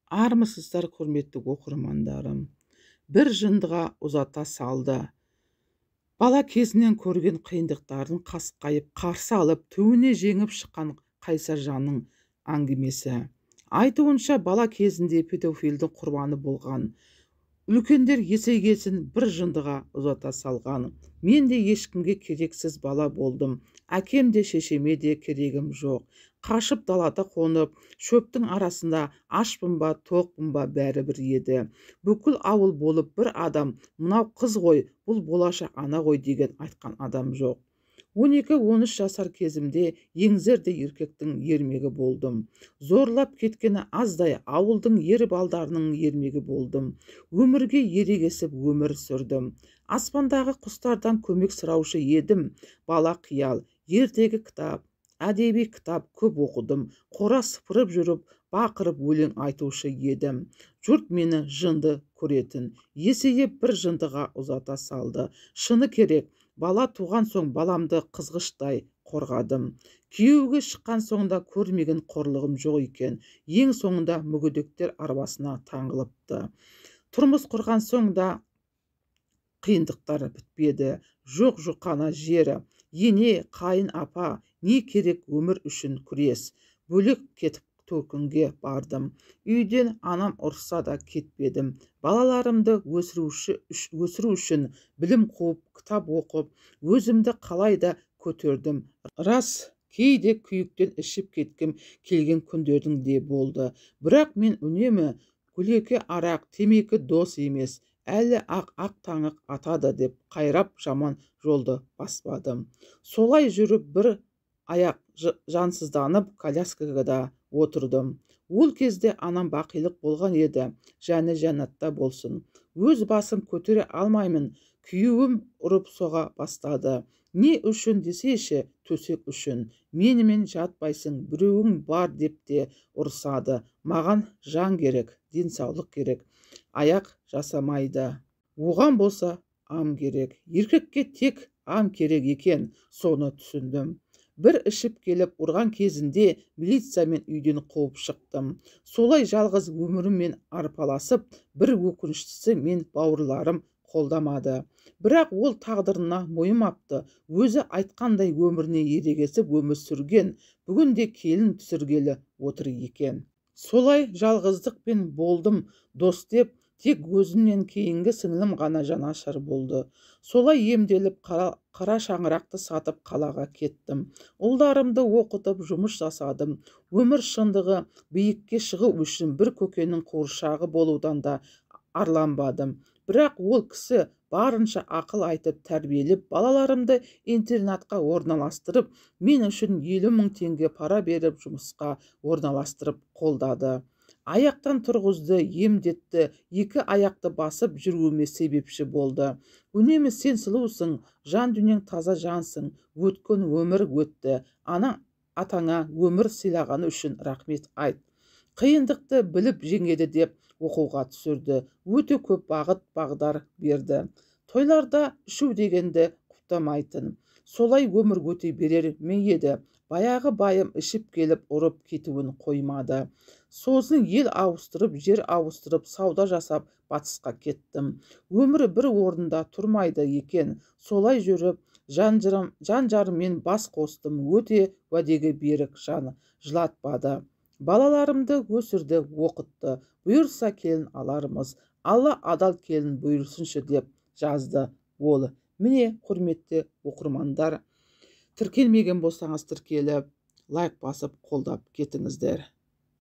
Армысыздар, құрметті оқырмандарым. Бір жындыға ұзата салды. Бала кезінен көрген қиындықтарын қасқайып қарсы алып, түбіне жеңіп шыққан қайсар жанның әңгімесі. Айтуынша бала кезінде педофилдің құрбаны болған. Үлкендер есейгесін бір жындыға ұзата салған. Мен де ешкімге керексіз бала болдым. Әкем де шешеме де керегім жоқ. Қашып далада қонып, шөптің арасында ашпын ба, тоқпын ба бәрібір еді. Бүкіл ауыл болып бір адам, мынау қыз ғой, бұл болашақ ана ғой деген айтқан адам жоқ. 12-13 жасар кезімде еңзерде еркектің ермегі болдым. Зорлап кеткені аздай ауылдың ер балдарының ермегі болдым. Өмірге ерегесіп өмір сүрдім. Аспандағы құстардан көмек сұраушы едім. Бала қиял, ертегі кітап, әдеби кітап көп оқыдым. Қора сыпырып жүріп, бақырып өлең айтушы едім. Жұрт мені жынды көретін. Есейіп бір жындыға ұзата салды. Шыны керек, бала туған соң баламды қызғыштай қорғадым. Күйеуге шыққан соңда көрмеген қорлығым жоқ екен. Ең соңында мүгедектер арбасына таңғылыпты. Тұрмыс құрған соңда қиындықтар бітпеді. Жоқ жұқана жері. Ене, қайын апа, не керек өмір үшін күрес. Бөлек кетіп төркінге бардым. Үйден анам ұрса да кетпедім. Балаларымды өсіру үшін білім қуып, кітап оқып, өзімді қалайда көтердім. Рас, кейде күйіктен ішіп кеткім келген күндердің де болды. Бірақ мен үнемі көлеке арақ, темекі дос емес, әлі ақ таңық атады деп қайрап жаман жолды баспадым. Солай жүріп бір аяқ жансызданып коляскада отырдым. Ол кезде анам бақилық болған еді. Жәні жәннатта болсын. Өз басым көтере алмаймын. Күйеуім ұрып соға бастады. Не үшін десейші, төсек үшін. Менімен жатпайсың, біреуің бар деп те ұрсады. Маған жан керек, денсаулық керек. Аяқ жасамайды. Оған болса ам керек. Еркекке тек ам керек екен, соны түсіндім. Бір ішіп келіп ұрған кезінде милициямен үйден қуып шықтым. Солай жалғыз өміріммен арпаласып, бір өкініштісі мен бауырларым қолдамады. Бірақ ол тағдырына мойымапты. Өзі айтқандай өміріне ерегесіп өмір сүрген. Бүгінде келін түсіргелі отыр екен. Солай жалғыздықпен болдым дос деп, тек өзімнен кейінгі сіңлім ғана жанашыр болды. Солай емделіп қара шаңырақты сатып қалаға кеттім. Ұлдарымды оқытып жұмыс жасадым. Өмір шындығы биікке шығу үшін бір көкенің қуыршағы болудан да арланбадым. Бірақ ол кісі барынша ақыл айтып тәрбиелеп, балаларымды интернатқа орналастырып, мен үшін 50 000 теңге пара беріп жұмысқа орналастырып қолдады. Аяқтан тұрғызды, емдетті, 2 аяқты басып жүруіме себепші болды. Үнемі сен сұлусың, жан дүниең таза жансың, өткен өмір өтті. Ана атаңа өмір сыйлағаны үшін рахмет айт. Қиындықты біліп жеңеді деп оқуға түсірді. Өте көп бағыт бағдар берді. Тойларда ішу дегенді құптамайтын. Солай өмір өте берер ме еді. Баяғы байым ішіп келіп ұрып кетуін қоймады. Сосын ел ауыстырып, жер ауыстырып, сауда жасап батысқа кеттім. Өмірі бір орында тұрмайды екен. Солай жүріп, жан жарыммен бас қостым. Өте уәдеге берік жаны жылатпады. Балаларымды өсірді, оқытты. Бұйырса келін алармыз. Алла адал келін бұйырсыншы деп жазды ол. Міне, құрметті оқырмандар, тіркелмеген болсаңыз тіркеліп, лайк басып қолдап кетіңіздер.